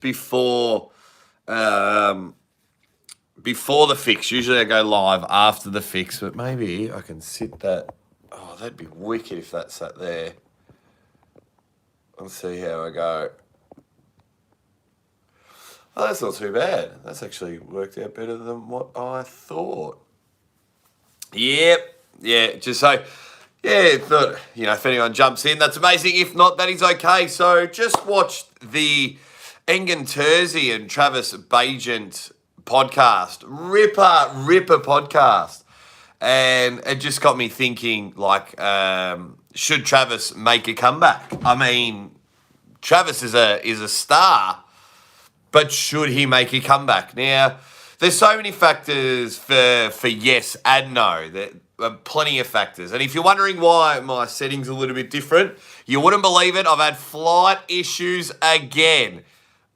before before the fix. Usually I go live after the fix, but maybe I can sit that. Oh, that'd be wicked if that sat there. Let's see how I go. Oh, that's not too bad. That's actually worked out better than what I thought. Yep. Yeah, just so, yeah, thought, if anyone jumps in, that's amazing. If not, that is okay. So just watched the Engen Terzi and Travis Bagent podcast. Ripper podcast. And it just got me thinking, should Travis make a comeback? I mean, Travis is a star, but should he make a comeback? Now, there's so many factors for yes and no. There are plenty of factors. And if you're wondering why my setting's a little bit different, you wouldn't believe it. I've had flight issues again.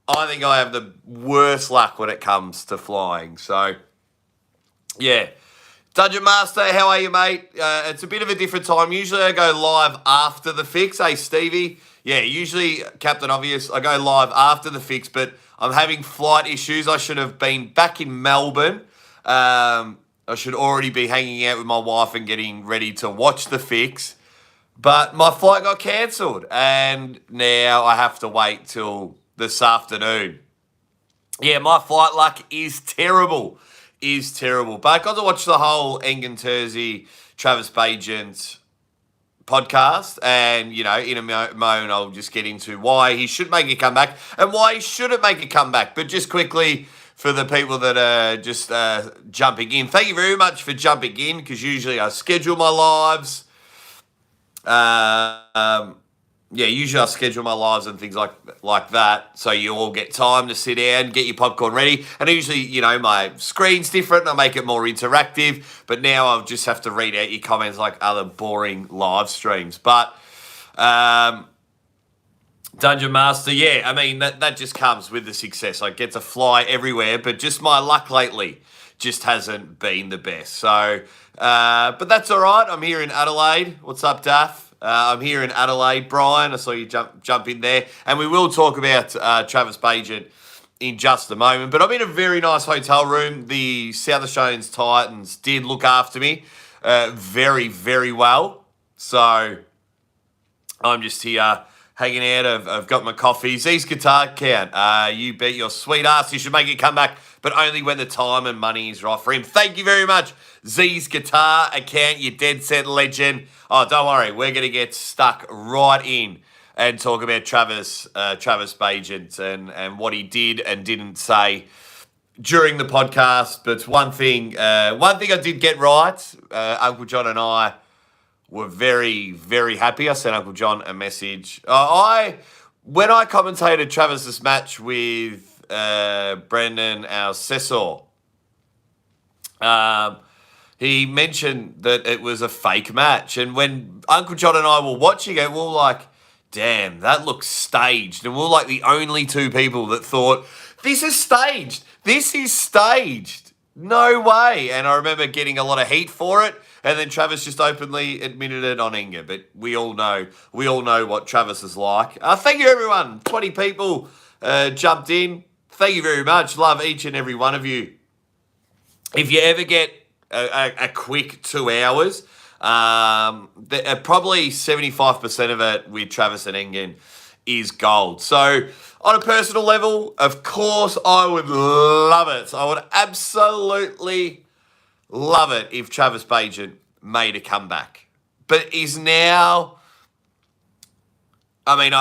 I think I have the worst luck when it comes to flying. So, yeah. Dungeon Master, how are you, mate? It's a bit of a different time. Usually I go live after the fix. Hey, Stevie. Yeah, usually, Captain Obvious, I go live after the fix, but I'm having flight issues. I should have been back in Melbourne. I should already be hanging out with my wife and getting ready to watch the fix. But my flight got cancelled, and now I have to wait till this afternoon. Yeah, my flight luck is terrible. But I got to watch the whole Engen Terzi, Travis Bagent podcast, and, in a moment I'll just get into why he should make a comeback and why he shouldn't make a comeback. But just quickly, for the people that are just jumping in, thank you very much for jumping in, because usually I schedule my lives. Usually I schedule my lives and things like that, so you all get time to sit down, get your popcorn ready. And usually, my screen's different and I make it more interactive, but now I'll just have to read out your comments like other boring live streams. But Dungeon Master, yeah, I mean, that just comes with the success. I get to fly everywhere, but just my luck lately just hasn't been the best. So, but that's all right. I'm here in Adelaide. What's up, Daff? I'm here in Adelaide. Brian, I saw you jump in there. And we will talk about Travis Bagent in just a moment. But I'm in a very nice hotel room. The South Australians Titans did look after me very, very well. So I'm just here hanging out. I've got my coffee. Z's Guitar Count. You bet your sweet ass you should make it come back, but only when the time and money is right for him. Thank you very much, Z's Guitar Account, you dead set legend. Oh, don't worry, we're going to get stuck right in and talk about Travis Bagent and what he did and didn't say during the podcast. But one thing I did get right, Uncle John and I were very, very happy. I sent Uncle John a message. When I commentated Travis's match with Brendan, our Cesar, he mentioned that it was a fake match. And when Uncle John and I were watching it, we were like, damn, that looks staged. And we were like the only two people that thought, this is staged. This is staged. No way. And I remember getting a lot of heat for it. And then Travis just openly admitted it on Engen. But we all know what Travis is like. Thank you, everyone. 20 people jumped in. Thank you very much. Love each and every one of you. If you ever get a quick 2 hours, probably 75% of it with Travis and Engen is gold. So on a personal level, of course, I would love it. I would absolutely love it if Travis Bagent made a comeback. But is now, I mean,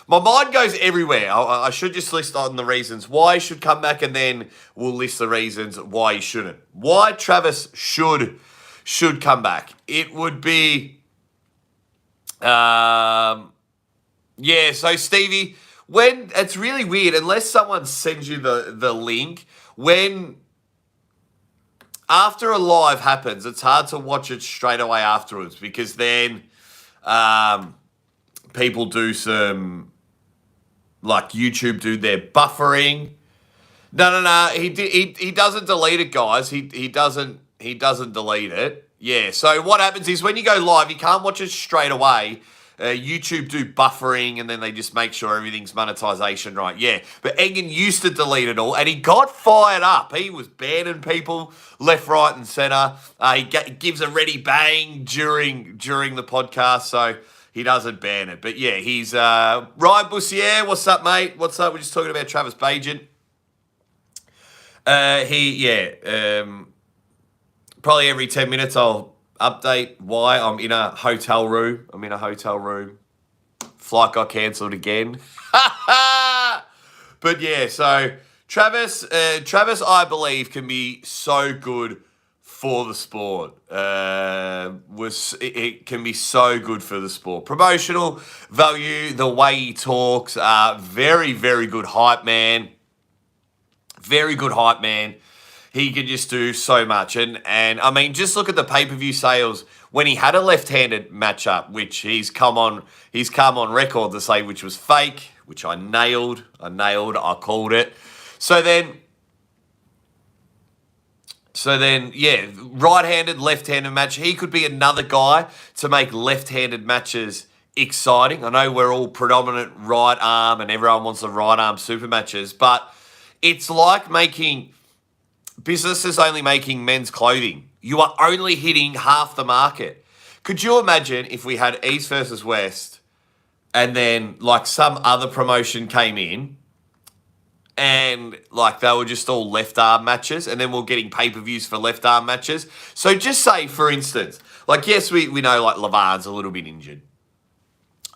my mind goes everywhere. I should just list on the reasons why he should come back, and then we'll list the reasons why he shouldn't. Why Travis should come back. It would be, so Stevie, when it's really weird, unless someone sends you the link, when after a live happens, it's hard to watch it straight away afterwards, because then people do some, like YouTube do their buffering. No. He doesn't delete it, guys. He doesn't delete it. Yeah. So what happens is when you go live, you can't watch it straight away. YouTube do buffering and then they just make sure everything's monetization right. Yeah, but Egan used to delete it all and he got fired up. He was banning people left, right and centre. He gives a ready bang during the podcast, so he doesn't ban it. But yeah, he's Ryan Bussiere. What's up, mate? What's up? We're just talking about Travis Bagent. Probably every 10 minutes I'll update why I'm in a hotel room. Flight got cancelled again. But yeah, so Travis, I believe, can be so good for the sport. It can be so good for the sport. Promotional value, the way he talks, very, very good hype man. Very good hype man. He can just do so much. And I mean, just look at the pay-per-view sales when he had a left-handed matchup, which he's come on record to say which was fake, which I nailed, I called it. So then, yeah, right-handed, left-handed match. He could be another guy to make left-handed matches exciting. I know we're all predominant right arm and everyone wants the right arm super matches, but it's like businesses only making men's clothing. You are only hitting half the market. Could you imagine if we had East versus West and then like some other promotion came in and like they were just all left arm matches and then we're getting pay-per-views for left arm matches? So just say, for instance, like yes, we know like Levan's a little bit injured.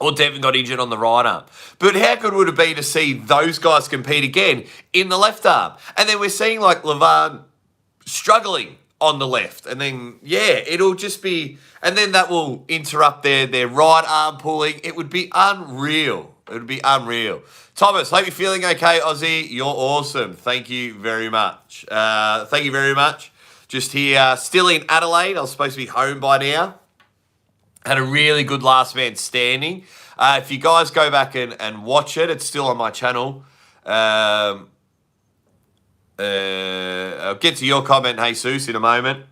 Or Devin got injured on the right arm. But how good would it be to see those guys compete again in the left arm? And then we're seeing like Levan struggling on the left. And then, yeah, it'll just be... And then that will interrupt their right arm pulling. It would be unreal. It would be unreal. Thomas, hope you're feeling okay, Aussie. You're awesome. Thank you very much. Just here, still in Adelaide. I was supposed to be home by now. Had a really good last man standing. If you guys go back and watch it, it's still on my channel. I'll get to your comment, Jesus, in a moment.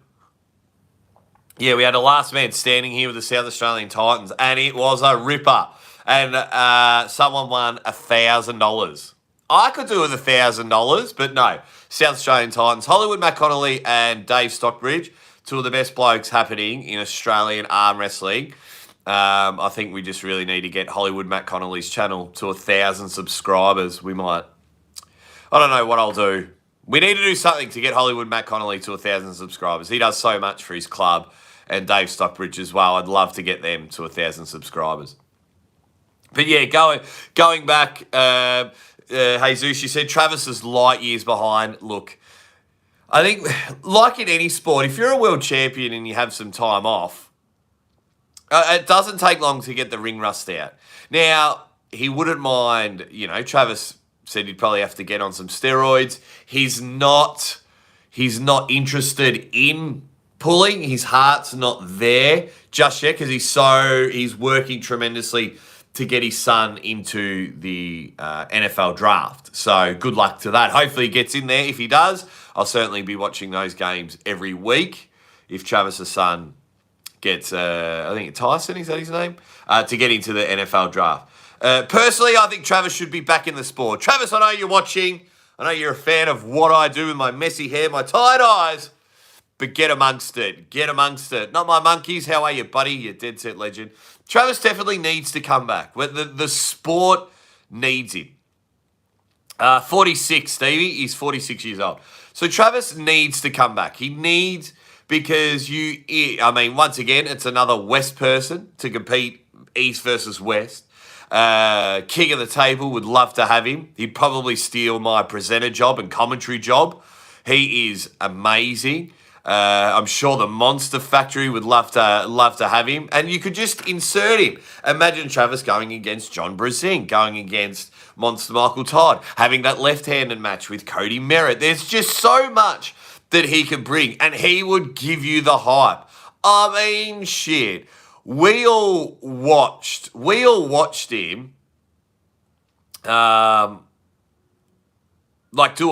Yeah, we had a last man standing here with the South Australian Titans, and it was a ripper. And someone won $1,000. I could do with $1,000, but no. South Australian Titans, Hollywood Matt Connolly and Dave Stockbridge. Two of the best blokes happening in Australian arm wrestling. I think we just really need to get Hollywood Matt Connolly's channel to 1,000 subscribers. We might. I don't know what I'll do. We need to do something to get Hollywood Matt Connolly to 1,000 subscribers. He does so much for his club and Dave Stockbridge as well. I'd love to get them to 1,000 subscribers. But yeah, going back, Jesus, you said Travis is light years behind. Look, I think, like in any sport, if you're a world champion and you have some time off, it doesn't take long to get the ring rust out. Now, he wouldn't mind, Travis said he'd probably have to get on some steroids. He's not interested in pulling. His heart's not there just yet because he's working tremendously to get his son into the NFL draft. So good luck to that. Hopefully he gets in there. If he does, I'll certainly be watching those games every week. If Travis' son gets, I think Tyson, is that his name? To get into the NFL draft. Personally, I think Travis should be back in the sport. Travis, I know you're watching. I know you're a fan of what I do with my messy hair, my tight eyes. But get amongst it. Get amongst it. Not my monkeys. How are you, buddy? You dead set legend. Travis definitely needs to come back. The sport needs him. 46, Stevie. He's 46 years old. So Travis needs to come back. He needs, because once again, it's another West person to compete East versus West. King of the table, would love to have him. He'd probably steal my presenter job and commentary job. He is amazing. I'm sure the Monster Factory would love to have him, and you could just insert him. Imagine Travis going against John Brezing, going against Monster Michael Todd, having that left-handed match with Cody Merritt. There's just so much that he could bring, and he would give you the hype. I mean, shit. We all watched him, do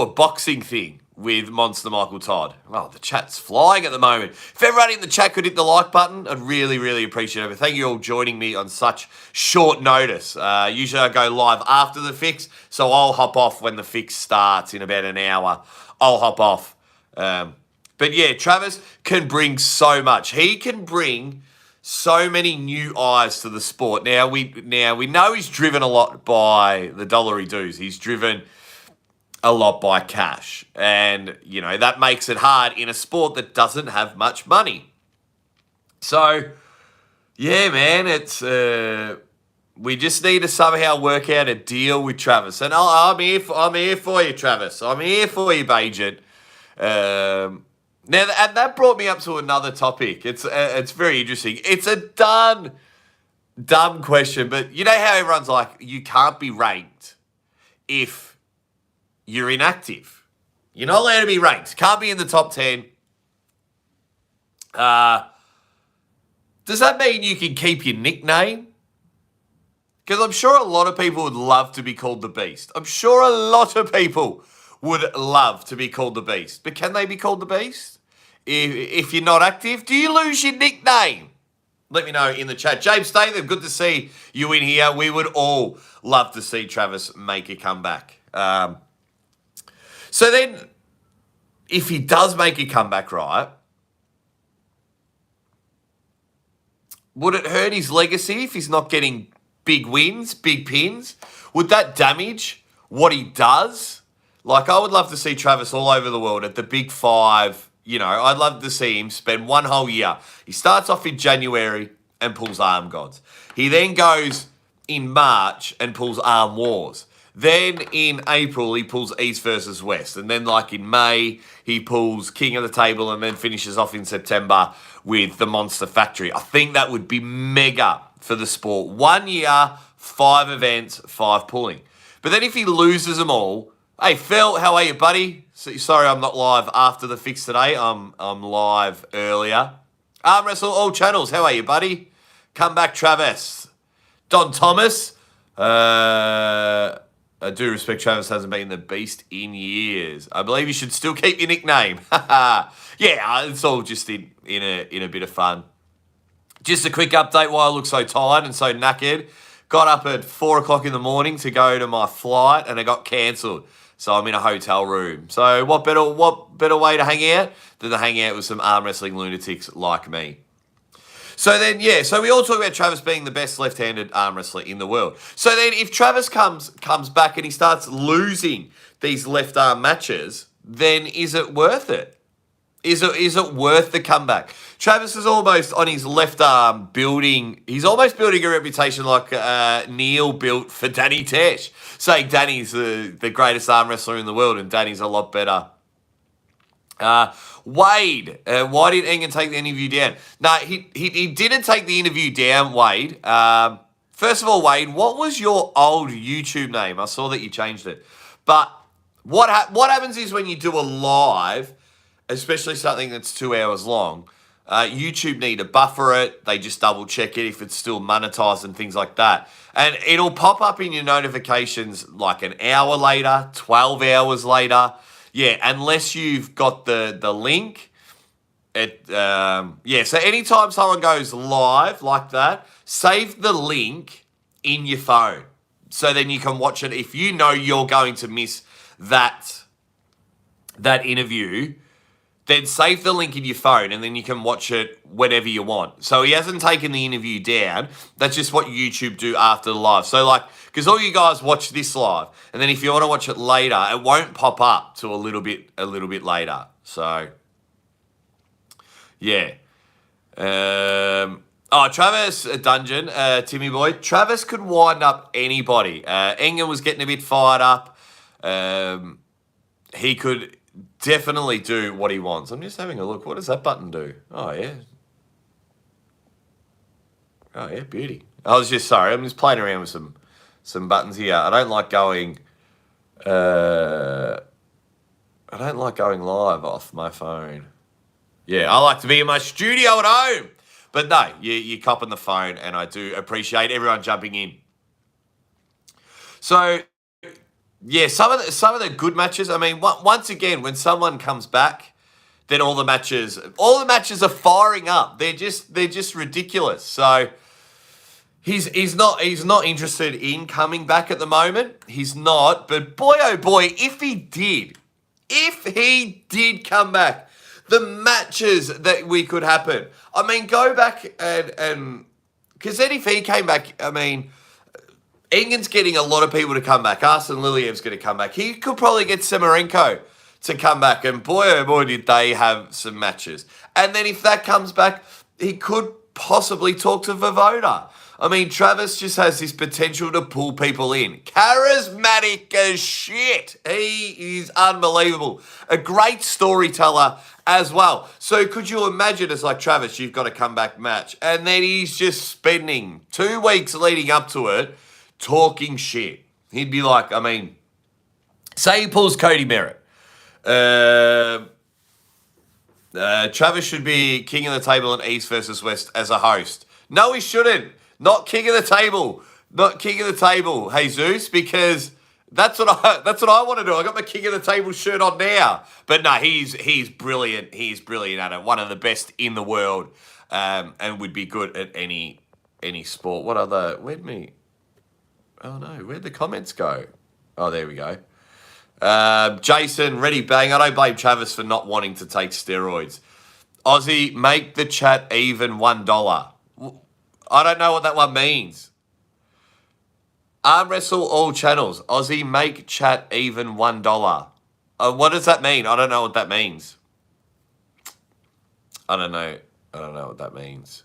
a boxing thing with Monster Michael Todd. Oh, the chat's flying at the moment. If everybody in the chat could hit the like button, I'd really, really appreciate it. Thank you all joining me on such short notice. Usually I go live after the fix, so I'll hop off when the fix starts in about an hour. I'll hop off. But yeah, Travis can bring so much. He can bring so many new eyes to the sport. Now we know he's driven a lot by the dollar he does. He's driven a lot by cash. And, you know, that makes it hard in a sport that doesn't have much money. So, yeah, man, it's we just need to somehow work out a deal with Travis. And I'm here for you, Travis. I'm here for you, Bagent. Now, and that brought me up to another topic. It's very interesting. It's a dumb question, but you know how everyone's like, you can't be ranked if you're inactive. You're not allowed to be ranked. Can't be in the top 10. Does that mean you can keep your nickname? Because I'm sure a lot of people would love to be called the Beast. I'm sure a lot of people would love to be called the Beast. But can they be called the Beast? If you're not active, do you lose your nickname? Let me know in the chat. James Statham, good to see you in here. We would all love to see Travis make a comeback. So then, if he does make a comeback, right, would it hurt his legacy if he's not getting big wins, big pins? Would that damage what he does? Like, I would love to see Travis all over the world at the big five. You know, I'd love to see him spend one whole year. He starts off in January and pulls Arm Gods. He then goes in March and pulls Arm Wars. Then in April, he pulls East versus West. And then like in May, he pulls King of the Table and then finishes off in September with the Monster Factory. I think that would be mega for the sport. 1 year, 5 events, 5 pulling. But then if he loses them all, hey, Phil, how are you, buddy? Sorry I'm not live after the fix today. I'm live earlier. Arm Wrestle all channels. How are you, buddy? Come back, Travis. Don Thomas. I do respect Travis hasn't been the Beast in years. I believe you should still keep your nickname. Yeah, it's all just in a bit of fun. Just a quick update why I look so tired and so knackered. Got up at 4 o'clock in the morning to go to my flight and it got cancelled. So I'm in a hotel room. So what better way to hang out than to hang out with some arm wrestling lunatics like me? So then, yeah, so we all talk about Travis being the best left-handed arm wrestler in the world. So then if Travis comes back and he starts losing these left arm matches, then is it worth it? Is it worth the comeback? Travis is almost on his left arm he's almost building a reputation like Neil built for Danny Tesh, saying Danny's the greatest arm wrestler in the world and Danny's a lot better. Wade, why did Engen take the interview down? No, he didn't take the interview down, Wade. First of all, Wade, what was your old YouTube name? I saw that you changed it. But what happens is when you do a live, especially something that's 2 hours long, YouTube need to buffer it. They just double check it if it's still monetized and things like that. And it'll pop up in your notifications like an hour later, 12 hours later. Yeah, unless you've got the link. So anytime someone goes live like that, save the link in your phone. So then you can watch it. If you know you're going to miss that interview, then save the link in your phone and then you can watch it whenever you want. So he hasn't taken the interview down. That's just what YouTube do after the live. So like, because all you guys watch this live, and then if you want to watch it later, it won't pop up to a little bit later. So, yeah. Travis Dungeon, Timmy Boy. Travis could wind up anybody. Engen was getting a bit fired up. He could definitely do what he wants. I'm just having a look. What does that button do? Oh, yeah. Oh, yeah, beauty. I'm just playing around with some buttons here. I don't like going live off my phone. Yeah, I like to be in my studio at home. But no, you're copping the phone, and I do appreciate everyone jumping in. So Yeah, some of the good matches. I mean, once again, when someone comes back, then all the matches are firing up. They're just ridiculous. So he's not interested in coming back at the moment. He's not. But boy oh boy, if he did come back, the matches that we could happen. I mean, go back and because then if he came back, I mean, Engen's getting a lot of people to come back. Arsene Liliev's going to come back. He could probably get Samarenko to come back. And boy, oh boy, did they have some matches. And then if that comes back, he could possibly talk to Vovoda. I mean, Travis just has this potential to pull people in. Charismatic as shit. He is unbelievable. A great storyteller as well. So could you imagine it's like, Travis, you've got a comeback match. And then he's just spending 2 weeks leading up to it talking shit. He'd be like, I mean, say he pulls Cody Merritt. Travis should be king of the table in East versus West as a host. No, he shouldn't. Not king of the table. Not king of the table, Jesus, because that's what I want to do. I got my king of the table shirt on now. But no, he's brilliant. He's brilliant at it. One of the best in the world, and would be good at any sport. What other? Where'd the comments go? Oh, there we go. Jason, ready bang. I don't blame Travis for not wanting to take steroids. Aussie, make the chat even $1. I don't know what that one means. Arm wrestle all channels. Aussie, make chat even $1. What does that mean? I don't know what that means. I don't know what that means.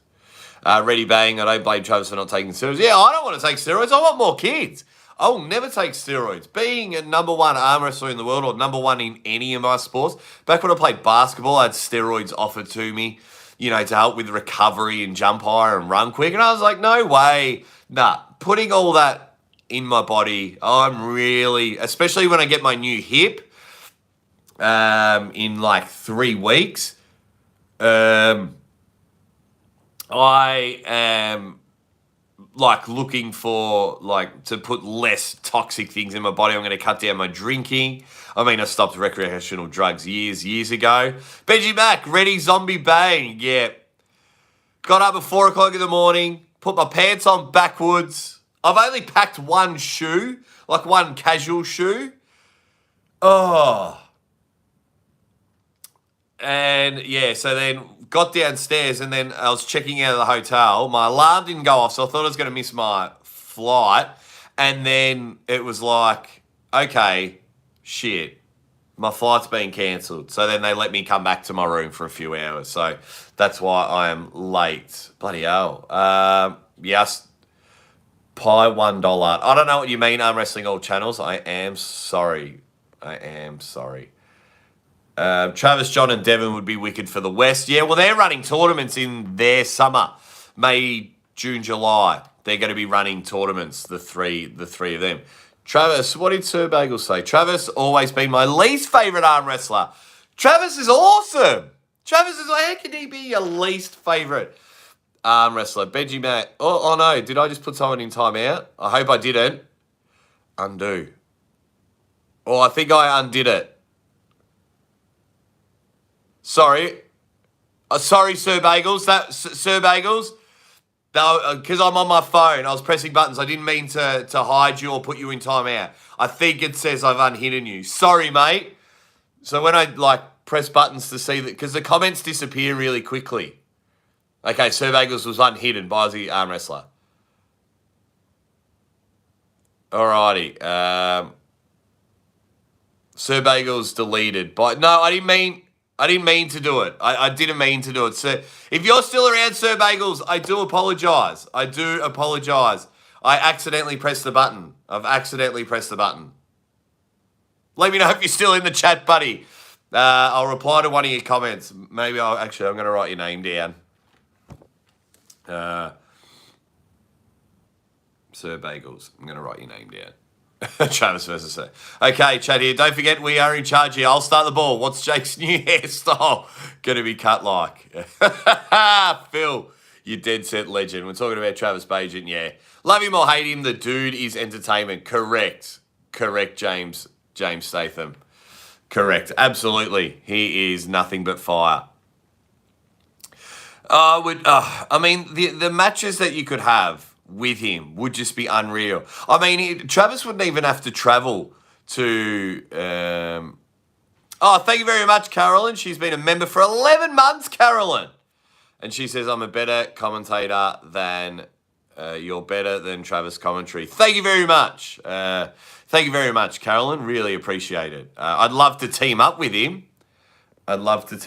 Ready bang. I don't blame Travis for not taking steroids. Yeah, I don't want to take steroids. I want more kids. I will never take steroids. Being a number one arm wrestler in the world or number one in any of my sports, back when I played basketball, I had steroids offered to me, to help with recovery and jump higher and run quick. And I was like, no way. Nah, putting all that in my body, I'm really, especially when I get my new hip in like 3 weeks, I am like looking for to put less toxic things in my body. I'm going to cut down my drinking. I mean, I stopped recreational drugs years ago. Benji Mac, ready zombie bang. Yeah. Got up at 4 o'clock in the morning, put my pants on backwards. I've only packed one shoe, like one casual shoe. Oh. And yeah, so then got downstairs and then I was checking out of the hotel. My alarm didn't go off, so I thought I was going to miss my flight. And then it was like, okay, shit, my flight's been cancelled. So then they let me come back to my room for a few hours. So that's why I am late. Bloody hell. Yes, pie $1. I don't know what you mean, arm wrestling all channels. I am sorry. Travis, John, and Devon would be wicked for the West. Yeah, well, they're running tournaments in their summer, May, June, July. They're going to be running tournaments, the three of them. Travis, what did Sir Bagel say? Travis always been my least favourite arm wrestler. Travis is awesome. Travis is like, how can he be your least favourite arm wrestler? Benji Matt. Oh no, did I just put someone in timeout? I hope I didn't. Undo. Oh, I think I undid it. Sorry. Sorry, Sir Bagels. Sir Bagels. Because I'm on my phone. I was pressing buttons. I didn't mean to hide you or put you in timeout. I think it says I've unhidden you. Sorry, mate. So when I press buttons to see that, because the comments disappear really quickly. Okay, Sir Bagels was unhidden by the arm wrestler. Alrighty. Sir Bagels deleted. But no, I didn't mean to do it. I didn't mean to do it. So if you're still around, Sir Bagels, I do apologise. I accidentally pressed the button. I've accidentally pressed the button. Let me know if you're still in the chat, buddy. I'll reply to one of your comments. Maybe I'm going to write your name down. Sir Bagels. I'm going to write your name down. Travis versus Sir. Okay, chat here. Don't forget we are in charge here. I'll start the ball. What's Jake's new hairstyle going to be cut like? Phil, you dead set legend. We're talking about Travis Bagent, yeah. Love him or hate him, the dude is entertainment. Correct. Correct, James Statham. Correct. Absolutely. He is nothing but fire. I mean, the matches that you could have with him would just be unreal. I mean, Travis wouldn't even have to travel to. Thank you very much, Carolyn. She's been a member for 11 months, Carolyn. And she says, I'm a better commentator than. You're better than Travis commentary. Thank you very much. Thank you very much, Carolyn. Really appreciate it. I'd love to team up with him. Ozzy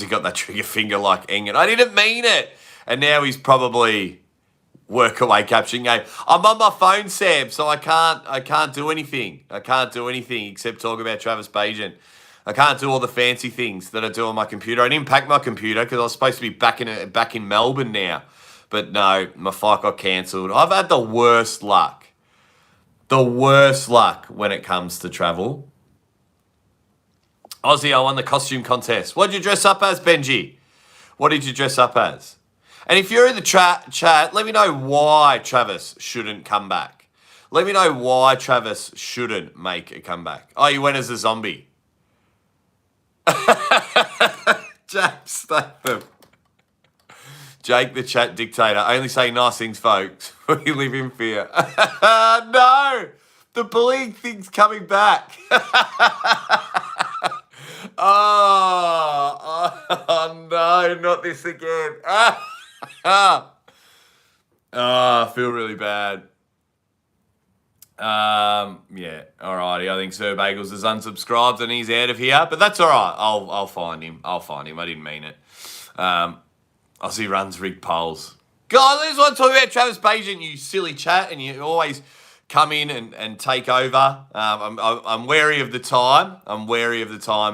got that trigger finger like Engen. I didn't mean it. And now he's probably work away caption game. I'm on my phone, Sam, so I can't do anything. I can't do anything except talk about Travis Bagent. I can't do all the fancy things that I do on my computer. I didn't pack my computer because I was supposed to be back in Melbourne now. But no, my flight got cancelled. I've had the worst luck. The worst luck when it comes to travel. Aussie, I won the costume contest. What did you dress up as, Benji? What did you dress up as? And if you're in the chat, let me know why Travis shouldn't come back. Let me know why Travis shouldn't make a comeback. Oh, you went as a zombie. James Statham. Jake the chat dictator. Only say nice things, folks. We live in fear. No! The bullying thing's coming back. Oh no, not this again. I feel really bad. Yeah, alrighty. I think Sir Bagels is unsubscribed and he's out of here, but that's alright. I'll find him. I didn't mean it. Aussie runs rigged polls. God, I just want to talk about Travis Bagent, you silly chat, and you always come in and take over. I'm wary of the time.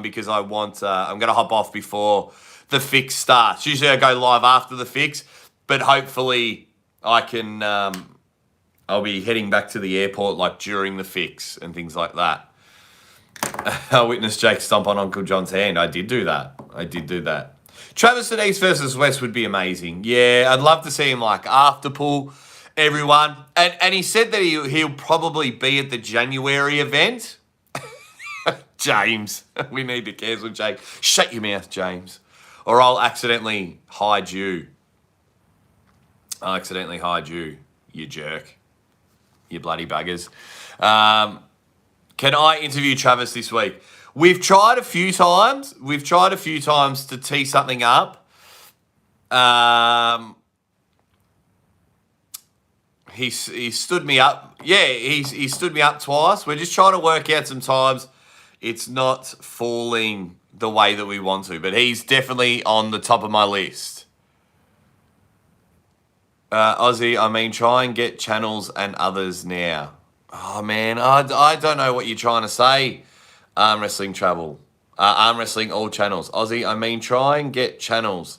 Because I'm going to hop off before the fix starts. Usually I go live after the fix, but hopefully I can. I'll be heading back to the airport like during the fix and things like that. I witnessed Jake stomp on Uncle John's hand. I did do that. Travis at East versus West would be amazing. Yeah, I'd love to see him like after pool everyone. And he said that he'll probably be at the January event. James, we need to cancel Jake. Shut your mouth, James. Or I'll accidentally hide you. You jerk. You bloody buggers. Can I interview Travis this week? We've tried a few times. To tee something up. He stood me up. Yeah, he stood me up twice. We're just trying to work out some times. It's not falling the way that we want to, but he's definitely on the top of my list. Aussie, try and get channels and others now. Oh, man, I don't know what you're trying to say. Arm wrestling travel. Arm wrestling all channels. Aussie, try and get channels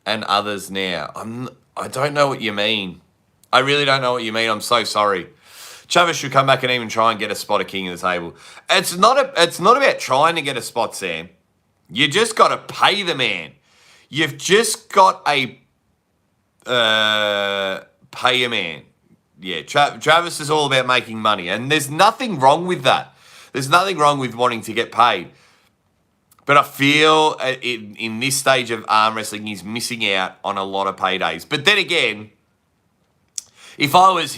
and others now. I don't know what you mean. I really don't know what you mean. I'm so sorry. Travis should come back and even try and get a spot of King of the Table. It's not about trying to get a spot, Sam. You just got to pay the man. You've just got a pay a man. Yeah, Travis is all about making money, and there's nothing wrong with that. There's nothing wrong with wanting to get paid. But I feel in this stage of arm wrestling, he's missing out on a lot of paydays. But then again, if I was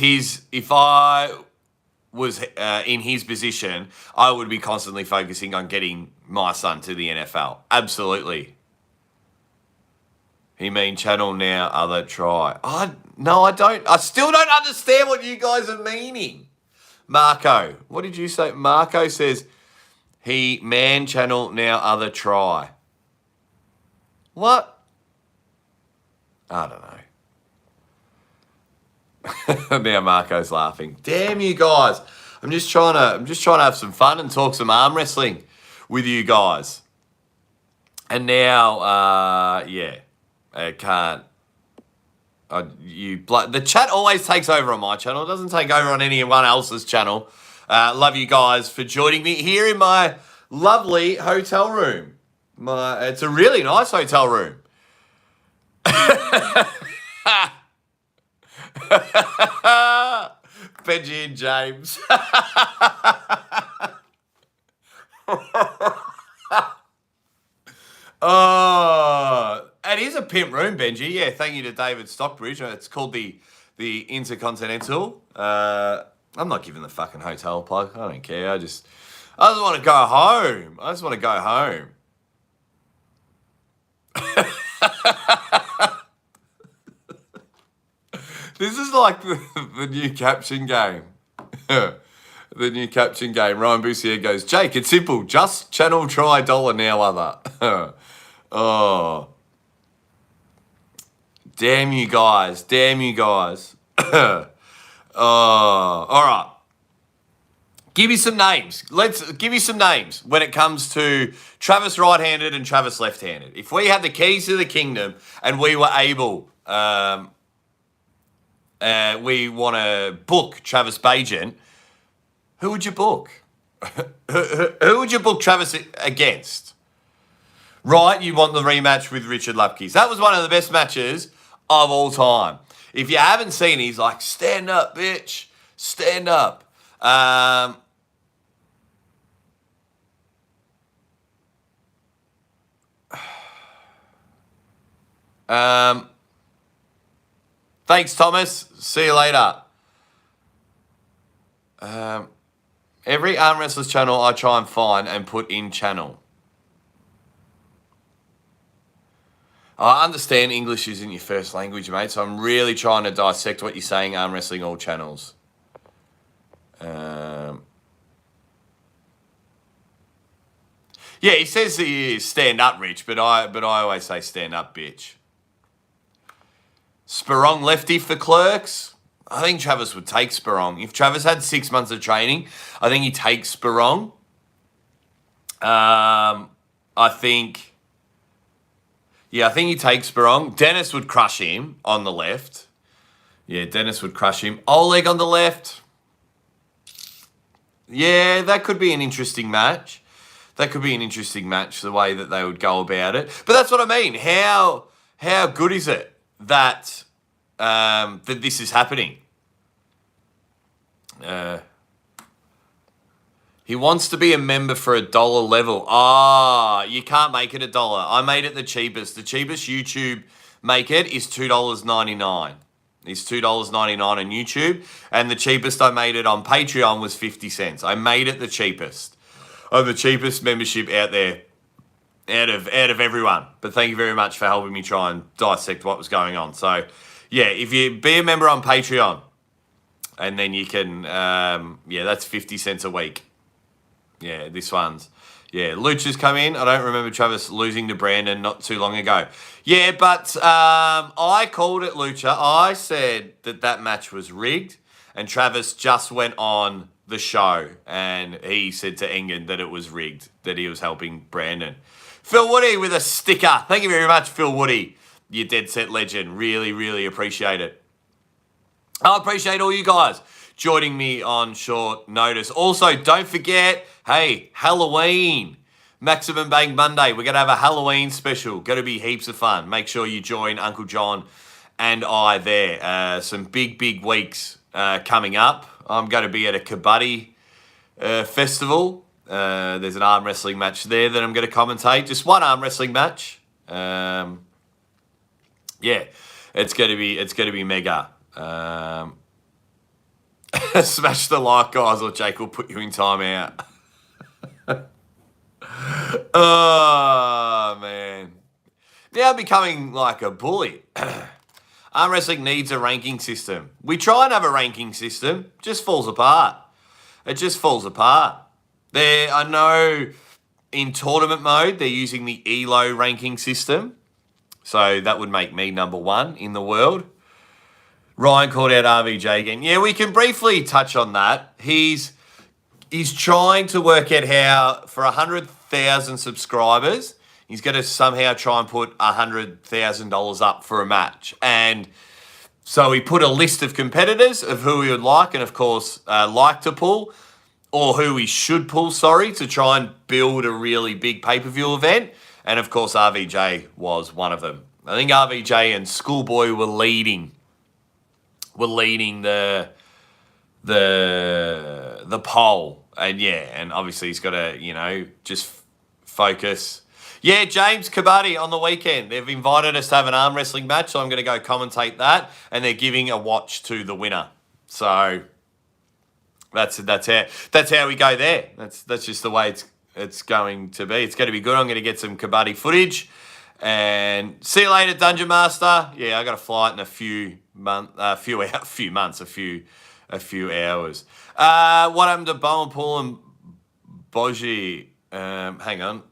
in his position, I would be constantly focusing on getting my son to the NFL. Absolutely. He channel now, other try. No, I don't. I still don't understand what you guys are meaning. Marco, what did you say? Marco says, channel now, other try. What? I don't know. Now Marco's laughing. Damn you guys. I'm just trying to have some fun and talk some arm wrestling with you guys. And now, I can't. The chat always takes over on my channel. It doesn't take over on anyone else's channel. Love you guys for joining me here in my lovely hotel room. It's a really nice hotel room. Benji and James. Oh, it is a pimp room, Benji. Yeah, thank you to David Stockbridge. It's called the Intercontinental. I'm not giving the fucking hotel plug. I don't care. I just want to go home. I just want to go home. This is like the new caption game. The new caption game. Ryan Boussier goes, Jake, it's simple. Just channel try dollar now other. Oh. Damn you guys. Damn you guys. Oh. All right. Give me some names. Let's give you some names when it comes to Travis right-handed and Travis left-handed. If we had the keys to the kingdom and we were able, we want to book Travis Bagent, who would you book? Who would you book Travis against? Right, you want the rematch with Richard Lupkes. That was one of the best matches of all time. If you haven't seen it, he's like, stand up, bitch. Stand up. Thanks, Thomas. See you later. Every arm wrestler's channel I try and find and put in channel. I understand English isn't your first language, mate, so I'm really trying to dissect what you're saying, arm wrestling all channels. Yeah, he says he is stand up, Rich, but I always say stand up, bitch. Sperong lefty for Clerks. I think Travis would take Sperong. If Travis had 6 months of training, I think he takes Sperong. I think he takes Sperong. Dennis would crush him on the left. Yeah, Dennis would crush him. Oleg on the left. Yeah, that could be an interesting match. The way that they would go about it. But that's what I mean. How good is it that that this is happening? He wants to be a member for $1 level. You can't make it $1. I made it the cheapest. The cheapest YouTube make it is $2.99. It's $2.99 on YouTube. And the cheapest I made it on Patreon was 50 cents. I made it the cheapest. I'm the cheapest membership out there, out of everyone. But thank you very much for helping me try and dissect what was going on. So, yeah, if you be a member on Patreon, and then you can, that's 50 cents a week. Yeah, this one's. Yeah, Lucha's come in. I don't remember Travis losing to Brandon not too long ago. Yeah, but I called it, Lucha. I said that match was rigged, and Travis just went on the show, and he said to Engen that it was rigged, that he was helping Brandon. Phil Woody with a sticker. Thank you very much, Phil Woody. You dead set legend. Really, really appreciate it. I appreciate all you guys joining me on short notice. Also, don't forget, hey, Halloween. Maximum Bang Monday. We're going to have a Halloween special. Going to be heaps of fun. Make sure you join Uncle John and I there. Some big weeks coming up. I'm going to be at a Kabaddi festival. There's an arm wrestling match there that I'm going to commentate. Just one arm wrestling match. Yeah, it's going to be mega. Smash the like, guys, or Jake will put you in timeout. Oh, man. Now becoming like a bully. Arm wrestling needs a ranking system. We try and have a ranking system. Just falls apart. It just falls apart. I know in tournament mode, they're using the ELO ranking system. So that would make me number 1 in the world. Ryan called out RVJ again. Yeah, we can briefly touch on that. He's trying to work out how, for 100,000 subscribers, he's going to somehow try and put $100,000 up for a match. And so he put a list of competitors of who he would like and, of course, like to pull, or who he should pull, to try and build a really big pay-per-view event. And, of course, RVJ was one of them. I think RVJ and Schoolboy were leading were leading the poll, and obviously he's got to just focus. Yeah, James Kabaddi on the weekend. They've invited us to have an arm wrestling match, so I'm going to go commentate that, and they're giving a watch to the winner. So that's how we go there. That's just the way it's going to be. It's going to be good. I'm going to get some Kabaddi footage, and see you later, Dungeon Master. Yeah, I got a flight in a few hours. What happened to Bowen Paul and Boji? Hang on.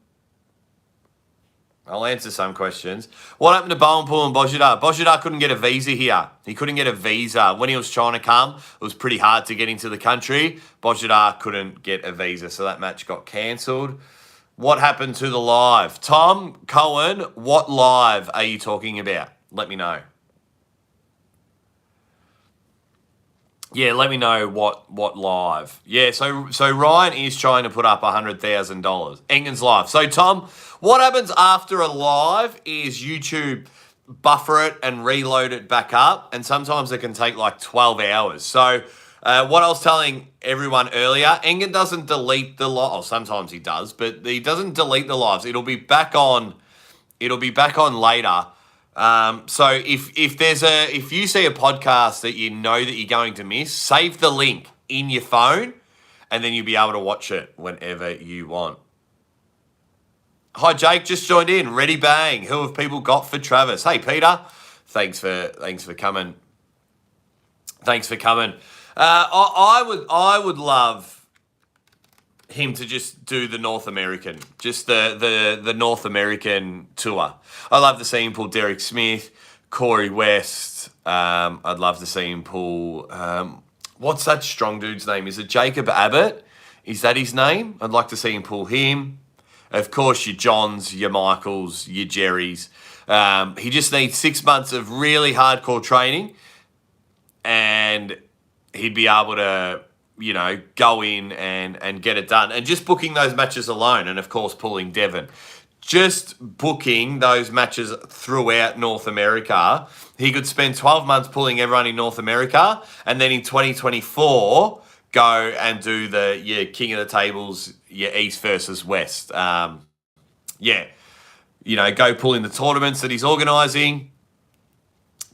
I'll answer some questions. What happened to Bowen Paul and Bojidar? Bojidar couldn't get a visa here. He couldn't get a visa. When he was trying to come, it was pretty hard to get into the country. Bojidar couldn't get a visa, so that match got cancelled. What happened to the live? Tom Cohen, what live are you talking about? Let me know. Yeah, let me know what live. Yeah, so Ryan is trying to put up $100,000. Engen's live. So Tom, what happens after a live is YouTube buffer it and reload it back up, and sometimes it can take like 12 hours. So what I was telling everyone earlier, Engen doesn't delete the live. Oh, sometimes he does, but he doesn't delete the lives. It'll be back on later. So if you see a podcast that you know that you're going to miss, save the link in your phone, and then you'll be able to watch it whenever you want. Hi Jake, just joined in. Ready bang. Who have people got for Travis? Hey Peter, thanks for coming. Thanks for coming. I would love him to just do the North American, just the North American tour. I'd love to see him pull Derek Smith, Corey West. I'd love to see him pull, what's that strong dude's name? Is it Jacob Abbott? Is that his name? I'd like to see him pull him. Of course, your Johns, your Michaels, your Jerrys. He just needs 6 months of really hardcore training, and he'd be able to, go in and get it done. And just booking those matches alone, and of course pulling Devon. Just booking those matches throughout North America, he could spend 12 months pulling everyone in North America, and then in 2024, go and do your King of the Tables, your East versus West. Go pull in the tournaments that he's organising.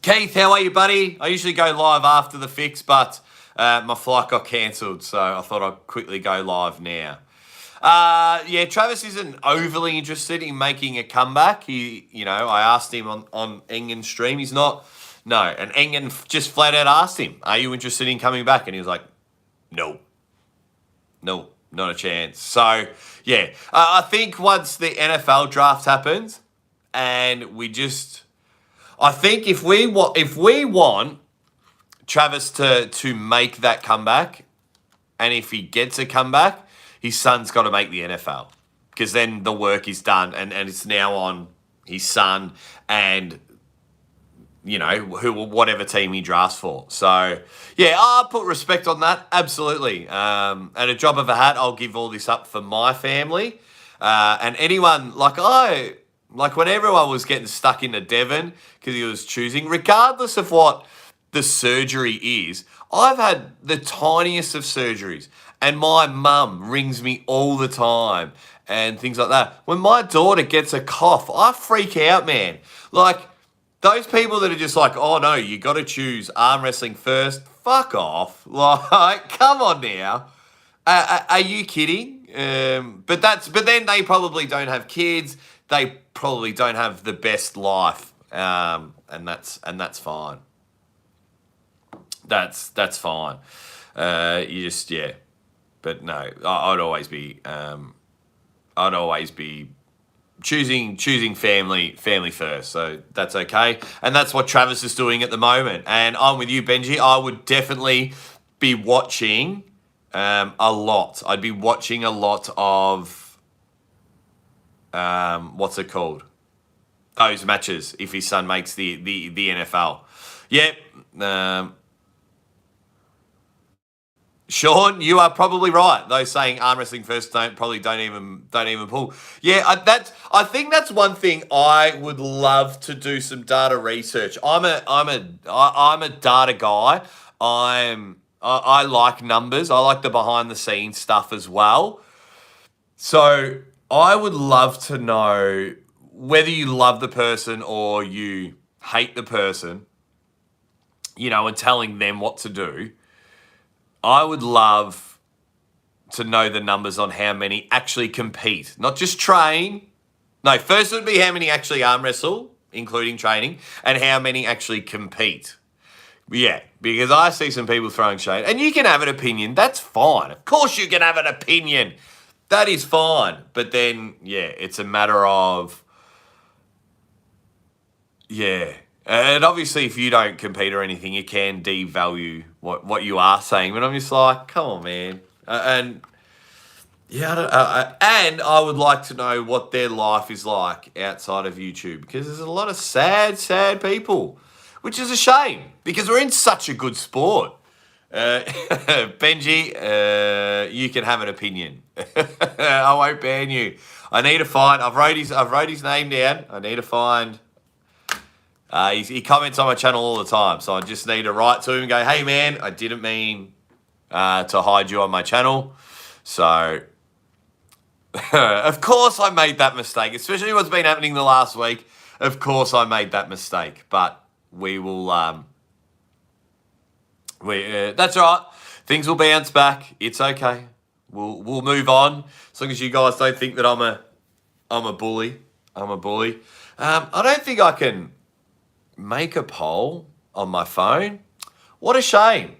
Keith, how are you, buddy? I usually go live after the fix, but my flight got cancelled, so I thought I'd quickly go live now. Travis isn't overly interested in making a comeback. I asked him on Engen's stream. He's not. No, and Engen just flat out asked him, are you interested in coming back? And he was like, no, not a chance. So, I think once the NFL draft happens, and I think if we want Travis to make that comeback, and if he gets a comeback, his son's got to make the NFL, because then the work is done, and it's now on his son and whatever team he drafts for. So I'll put respect on that, absolutely. And a drop of a hat, I'll give all this up for my family, and anyone when everyone was getting stuck into Devon because he was choosing, regardless of what the surgery is. I've had the tiniest of surgeries, and my mum rings me all the time and things like that. When my daughter gets a cough, I freak out, man. Like, those people that are just like, oh no, you got to choose arm wrestling first. Fuck off. Like, come on now. Are you kidding? But then they probably don't have kids. They probably don't have the best life. And that's fine. That's fine. But no, I'd always be choosing family first. So that's okay. And that's what Travis is doing at the moment. And I'm with you, Benji. I would definitely be watching a lot. I'd be watching a lot of what's it called? Those matches if his son makes the NFL. Yep. Sean, you are probably right. Those saying arm wrestling first don't even pull. Yeah, I think that's one thing I would love to do some data research. I'm a data guy. I like numbers. I like the behind the scenes stuff as well. So I would love to know whether you love the person or you hate the person, and telling them what to do. I would love to know the numbers on how many actually compete, not just train. No, first would be how many actually arm wrestle, including training, and how many actually compete. Yeah, because I see some people throwing shade, and you can have an opinion. That's fine. Of course you can have an opinion. That is fine. But then, it's a matter of, and obviously, if you don't compete or anything, it can devalue what you are saying. But I'm just like, come on, man. And I would like to know what their life is like outside of YouTube, because there's a lot of sad people, which is a shame because we're in such a good sport. Benji, you can have an opinion. I won't ban you. I need to find. I've wrote his name down. I need to find. He comments on my channel all the time, so I just need to write to him and go, hey man, I didn't mean to hide you on my channel. So, of course I made that mistake, especially what's been happening the last week. Of course I made that mistake, but we will, that's all right. Things will bounce back. It's okay. We'll move on, as long as you guys don't think that I'm a bully. I'm a bully. I don't think I can make a poll on my phone. What a shame.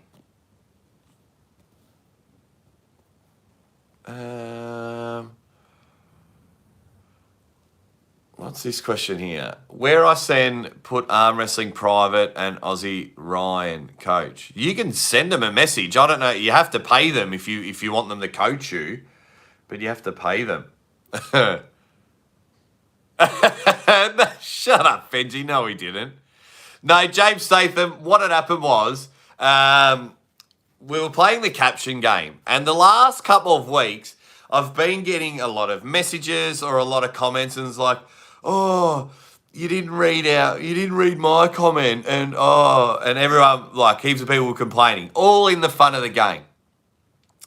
What's this question here? Where I send put arm wrestling private and Aussie Ryan coach. You can send them a message. I don't know. You have to pay them if you want them to coach you, but you have to pay them. Shut up, Benji. No, he didn't. No, James Statham, what had happened was we were playing the caption game, and the last couple of weeks I've been getting a lot of messages or a lot of comments, and it's like, oh, you didn't read my comment, and everyone, like, heaps of people were complaining, all in the fun of the game.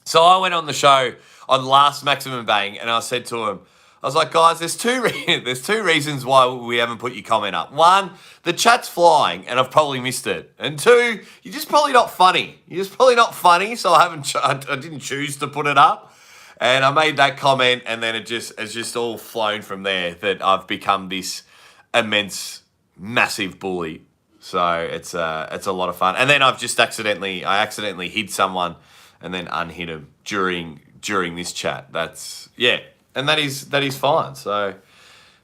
So I went on the show on last Maximum Bang, and I said to him, I was like, guys, there's two reasons why we haven't put your comment up. One, the chat's flying, and I've probably missed it. And two, you're just probably not funny. So I didn't choose to put it up. And I made that comment, and then it's just all flown from there that I've become this immense, massive bully. So it's a lot of fun. And then I accidentally hid someone, and then unhid him during this chat. And that is fine. So,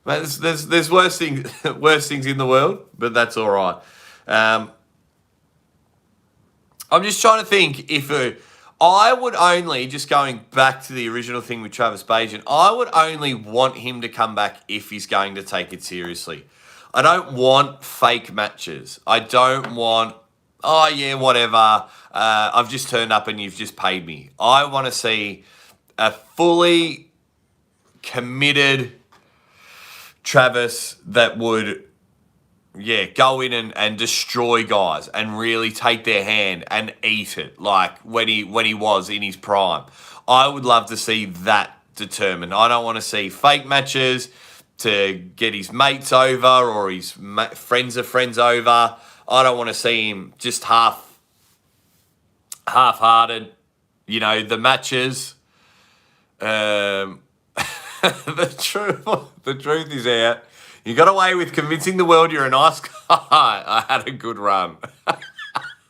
man, there's worse things in the world, but that's all right. I'm just trying to think if I would only, just going back to the original thing with Travis Bagent, I would only want him to come back if he's going to take it seriously. I don't want fake matches. I don't want, oh yeah, whatever. I've just turned up and you've just paid me. I want to see a fully committed Travis that would, go in and destroy guys and really take their hand and eat it like when he was in his prime. I would love to see that determined. I don't want to see fake matches to get his mates over or his friends of friends over. I don't want to see him just half-hearted. The matches. The truth is out. You got away with convincing the world you're a nice guy. I had a good run.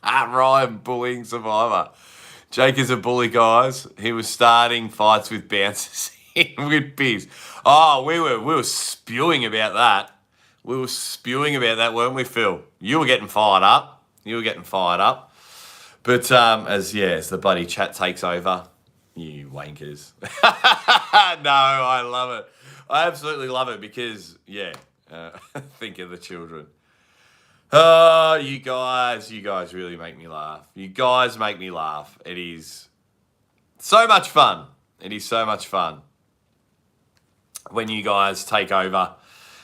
Ryan, bullying survivor. Jake is a bully, guys. He was starting fights with bouncers in with beers. Oh, we were spewing about that. We were spewing about that, weren't we, Phil? You were getting fired up. But as the bloody chat takes over, you wankers. No, I love it. I absolutely love it because, think of the children. Oh, you guys really make me laugh. You guys make me laugh. It is So much fun. It is so much fun when you guys take over.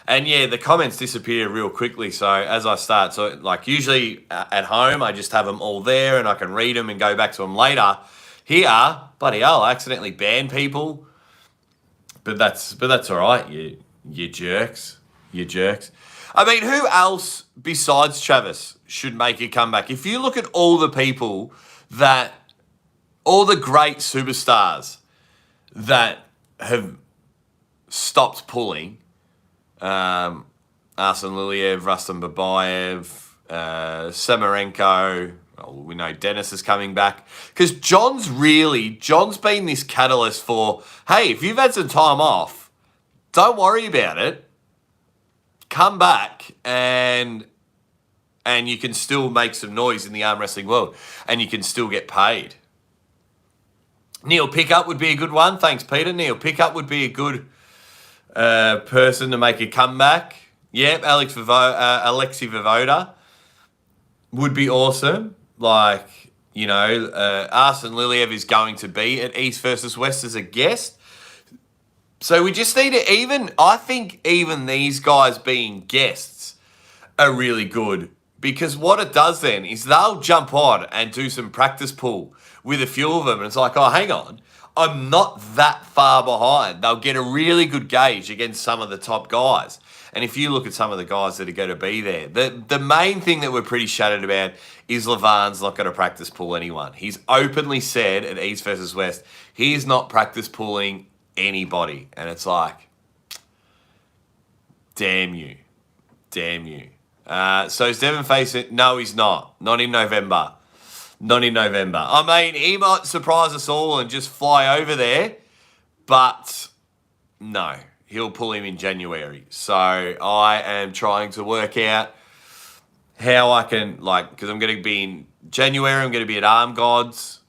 And yeah, the comments disappear real quickly. So as I start, so like usually at home, I just have them all there and I can read them and go back to them later. Here, bloody hell, I accidentally ban people. But that's all right, you jerks. You jerks. I mean, who else besides Travis should make a comeback? If you look at all the people all the great superstars that have stopped pulling, Arsene Liliev, Rustam Babayev, Samarenko. Well, we know Dennis is coming back. Because John's been this catalyst for, hey, if you've had some time off, don't worry about it. Come back and you can still make some noise in the arm wrestling world. And you can still get paid. Neil Pickup would be a good one. Thanks, Peter. Neil Pickup would be a good person to make a comeback. Yep, Alexi Vovoda would be awesome. Like, Arsene Liliev is going to be at East versus West as a guest. So we just need to I think even these guys being guests are really good, because what it does then is they'll jump on and do some practice pull with a few of them. And it's like, oh, hang on, I'm not that far behind. They'll get a really good gauge against some of the top guys. And if you look at some of the guys that are going to be there, the main thing that we're pretty shattered about is Levan's not going to practice pull anyone. He's openly said at East versus West, he's not practice pulling anybody. And it's like, damn you. Damn you. So is Devon facing? No, he's not. Not in November. Not in November. I mean, he might surprise us all and just fly over there, but no, he'll pull him in January. So I am trying to work out how I can, because I'm going to be in January, I'm going to be at Arm Gods,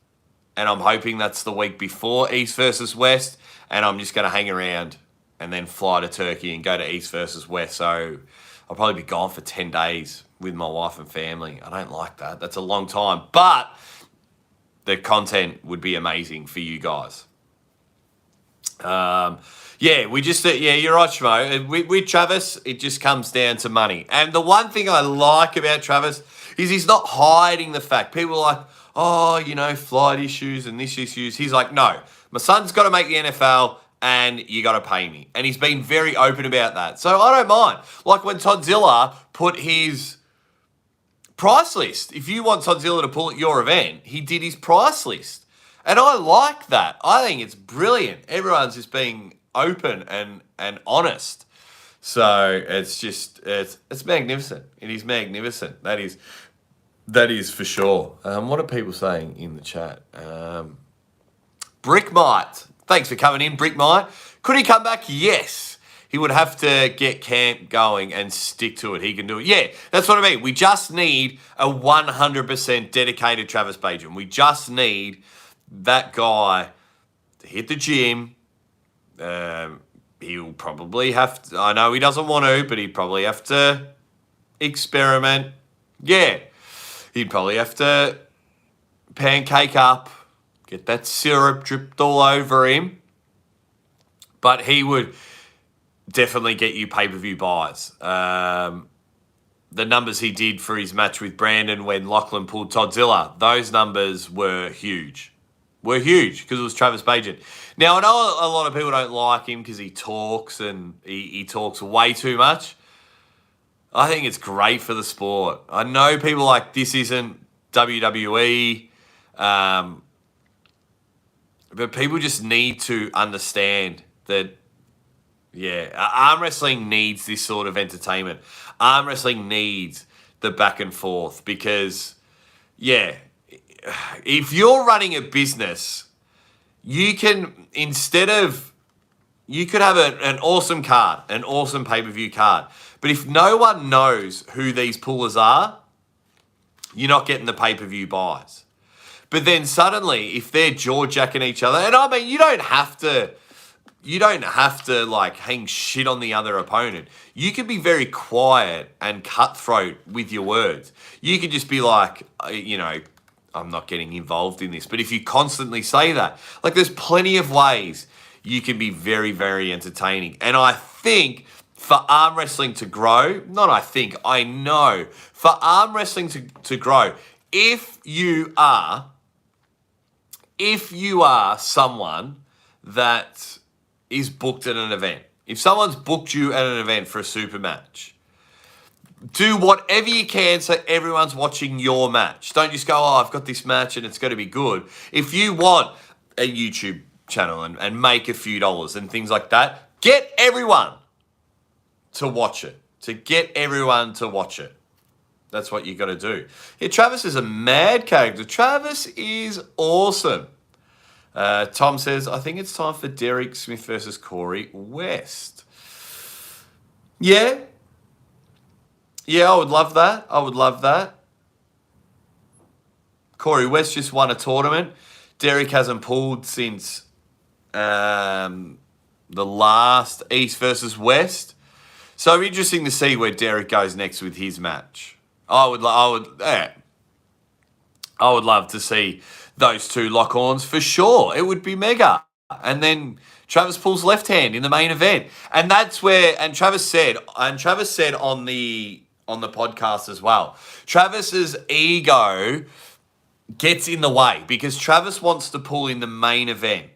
and I'm hoping that's the week before East versus West, and I'm just going to hang around and then fly to Turkey and go to East versus West. So I'll probably be gone for 10 days with my wife and family. I don't like that. That's a long time. But the content would be amazing for you guys. You're right, Shmo. With Travis, it just comes down to money. And the one thing I like about Travis is he's not hiding the fact. People are like, flight issues and this issues. He's like, no, my son's got to make the NFL and you got to pay me. And he's been very open about that. So I don't mind. Like when Toddzilla put his price list. If you want Toddzilla to pull at your event, he did his price list. And I like that. I think it's brilliant. Everyone's just being open and honest. So it's magnificent. It is magnificent. That is for sure. What are people saying in the chat? Brickmite. Thanks for coming in, Brickmite. Could he come back? Yes. He would have to get camp going and stick to it. He can do it. Yeah, that's what I mean. We just need a 100% dedicated Travis Bagent. We just need that guy to hit the gym. He'll probably have to, I know he doesn't want to, but he'd probably have to experiment. Yeah, he'd probably have to pancake up, get that syrup dripped all over him. But he would definitely get you pay-per-view buys. The numbers he did for his match with Brandon when Lachlan pulled Toddzilla, those numbers were huge. Because it was Travis Bagent. Now, I know a lot of people don't like him because he talks and he talks way too much. I think it's great for the sport. I know people like, this isn't WWE, but people just need to understand that, arm wrestling needs this sort of entertainment. Arm wrestling needs the back and forth because, if you're running a business, you could have an awesome card, an awesome pay-per-view card. But if no one knows who these pullers are, you're not getting the pay-per-view buys. But then suddenly, if they're jaw-jacking each other, and I mean, you don't have to like hang shit on the other opponent. You can be very quiet and cutthroat with your words. You could just be like, I I'm not getting involved in this. But if you constantly say that, like there's plenty of ways you can be very, very entertaining. And I think for arm wrestling to grow, I know, for arm wrestling to grow, if you are someone that is booked at an event, if someone's booked you at an event for a super match, do whatever you can so everyone's watching your match. Don't just go, I've got this match and it's going to be good. If you want a YouTube channel and make a few dollars and things like that, get everyone to watch it. That's what you got to do. Yeah, Travis is a mad character. Travis is awesome. Tom says, I think it's time for Derek Smith versus Corey West. Yeah, I would love that. Corey West just won a tournament. Derek hasn't pulled since the last East versus West. So it'll be interesting to see where Derek goes next with his match. I would love to see those two lock-ons for sure. It would be mega. And then Travis pulls left hand in the main event. And that's where, and Travis said on the podcast as well, Travis's ego gets in the way because Travis wants to pull in the main event.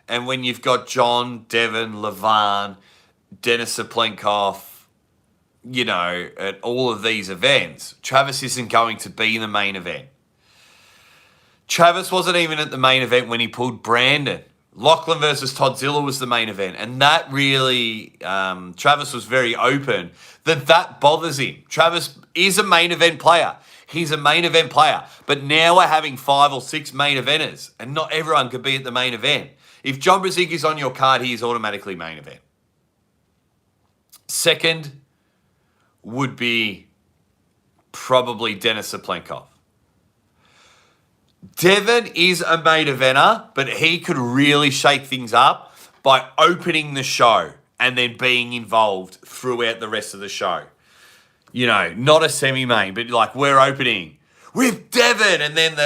And when you've got John, Devin, Levan, Denis Saplenkov, at all of these events, Travis isn't going to be in the main event. Travis wasn't even at the main event when he pulled Brandon. Lachlan versus Toddzilla was the main event. And that really, Travis was very open that bothers him. Travis is a main event player. He's a main event player. But now we're having 5 or 6 main eventers. And not everyone could be at the main event. If John Brzezinski is on your card, he is automatically main event. Second would be probably Denis Saplenkov. Devin is a main eventer, but he could really shake things up by opening the show and then being involved throughout the rest of the show. Not a semi-main, but like we're opening with Devin, and then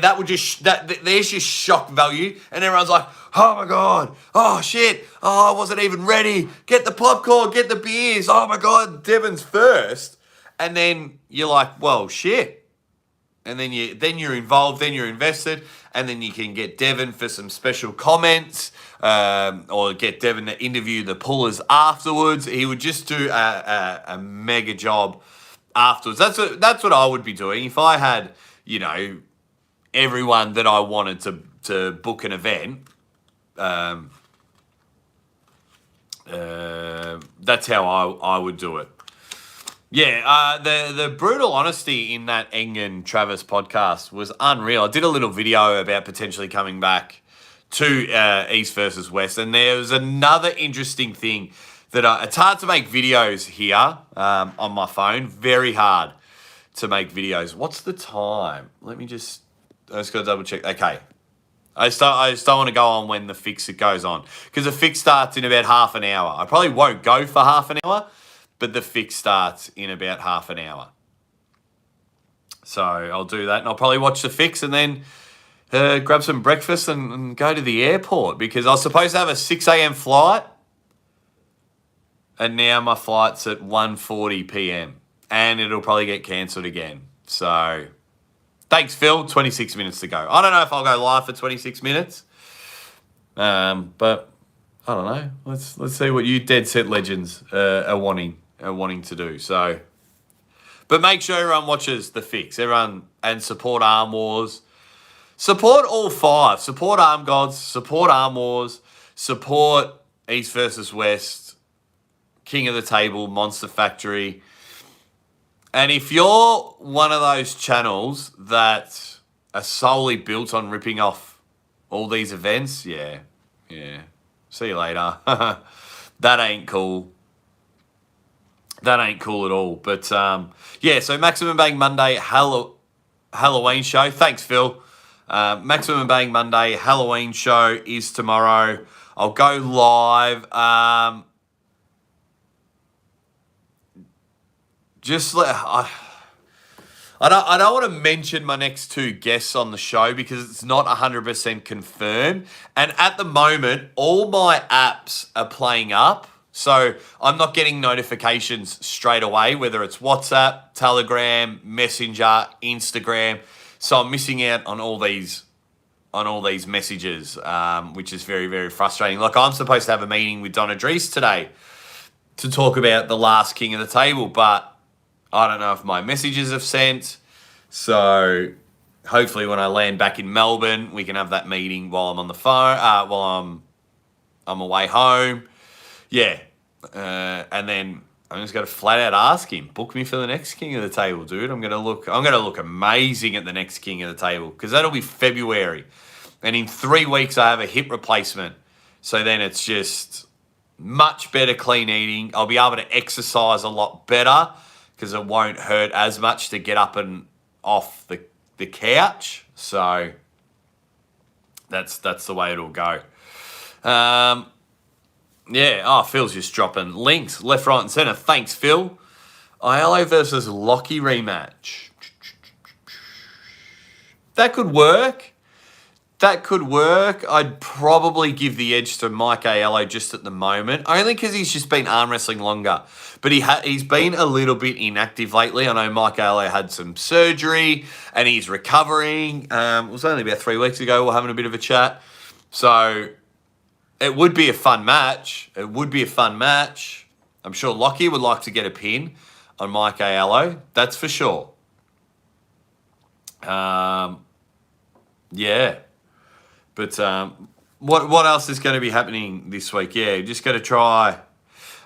that would just there's just shock value, and everyone's like, oh my god, oh shit, oh I wasn't even ready. Get the popcorn, get the beers. Oh my god, Devin's first, and then you're like, well shit. And then you're involved, then you're invested, and then you can get Devin for some special comments, or get Devin to interview the pullers afterwards. He would just do a mega job afterwards. That's what I would be doing if I had everyone that I wanted to book an event. That's how I would do it. Yeah, the brutal honesty in that Engen Travis podcast was unreal. I did a little video about potentially coming back to East versus West, and there was another interesting thing that it's hard to make videos here on my phone. Very hard to make videos. What's the time? I just got to double check. Okay. I just don't want to go on when the fix goes on because the fix starts in about half an hour. I probably won't go for half an hour, but the fix starts in about half an hour. So I'll do that, and I'll probably watch the fix and then grab some breakfast and go to the airport because I was supposed to have a 6 a.m. flight, and now my flight's at 1:40 p.m. and it'll probably get cancelled again. So thanks, Phil. 26 minutes to go. I don't know if I'll go live for 26 minutes, but I don't know. Let's see what you Dead Set Legends are wanting to do. So, but make sure everyone watches the fix. Everyone, and support Arm Wars. Support all 5. Support Arm Gods. Support Arm Wars. Support East versus West. King of the Table. Monster Factory. And if you're one of those channels that are solely built on ripping off all these events, yeah. See you later. That ain't cool. That ain't cool at all. But, so Maximum Bang Monday, Halloween show. Thanks, Phil. Maximum Bang Monday, Halloween show is tomorrow. I'll go live. I I don't want to mention my next two guests on the show because it's not 100% confirmed. And at the moment, all my apps are playing up. So I'm not getting notifications straight away, whether it's WhatsApp, Telegram, Messenger, Instagram. So I'm missing out on all these messages, which is very, very frustrating. Like, I'm supposed to have a meeting with Donna Drees today to talk about the last king of the table, but I don't know if my messages have sent. So hopefully when I land back in Melbourne, we can have that meeting while I'm on the phone, while I'm away home. Yeah. And then I'm just going to flat out ask him, book me for the next king of the table, dude. I'm going to look amazing at the next king of the table because that'll be February. And in 3 weeks, I have a hip replacement. So then it's just much better clean eating. I'll be able to exercise a lot better because it won't hurt as much to get up and off the couch. So that's the way it'll go. Yeah, Phil's just dropping links left, right, and centre. Thanks, Phil. ILO versus Lockie rematch. That could work. I'd probably give the edge to Mike Aiello just at the moment, only because he's just been arm wrestling longer. But he's been a little bit inactive lately. I know Mike Aiello had some surgery and he's recovering. It was only about 3 weeks ago. We're having a bit of a chat. So it would be a fun match. I'm sure Lockie would like to get a pin on Mike Aiello. That's for sure. Yeah. But what else is going to be happening this week? Yeah, just going to try